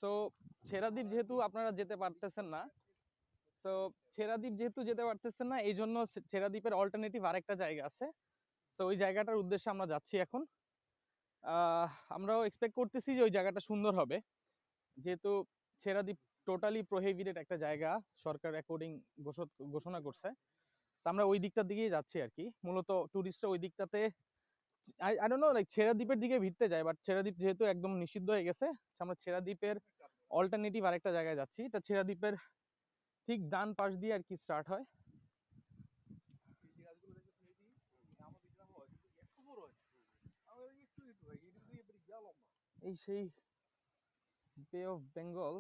So Chhera Dwip যেহেতু আপনারা যেতে পারতেছেন না, সো ছেড়া দ্বীপ যেহেতু যেতে পারতেছেন না, এই জন্য ছেড়া দ্বীপের অল্টারনেটিভ আরেকটা জায়গা আছে। সো ওই জায়গাটার উদ্দেশ্যে আমরা যাচ্ছি এখন। আমরাও এক্সপেক্ট করতেছি যে ওই জায়গাটা সুন্দর হবে, যেহেতু ছেড়া দ্বীপ টোটালি প্রোহিবিটেড একটা জায়গা, সরকার অ্যাকর্ডিং ঘোষণা করছে। আমরা ওই দিকটার দিকেই যাচ্ছি আর কি। মূলত টুরিস্টরা ওই দিকটাতে আই ডোন্ট নো লাইক ছেড়া দ্বীপের দিকে ভিড়তে যায়, বাট ছেড়া দ্বীপ যেহেতু একদম নিষিদ্ধ হয়ে গেছে, আমরা ছেড়া দ্বীপের অল্টারনেটিভ আরেকটা জায়গায় যাচ্ছি। এটা ছেড়া দ্বীপের ঠিক ডান পাশ দিয়ে আর কি স্টার্ট হয়। এই সেই বে অফ বেঙ্গল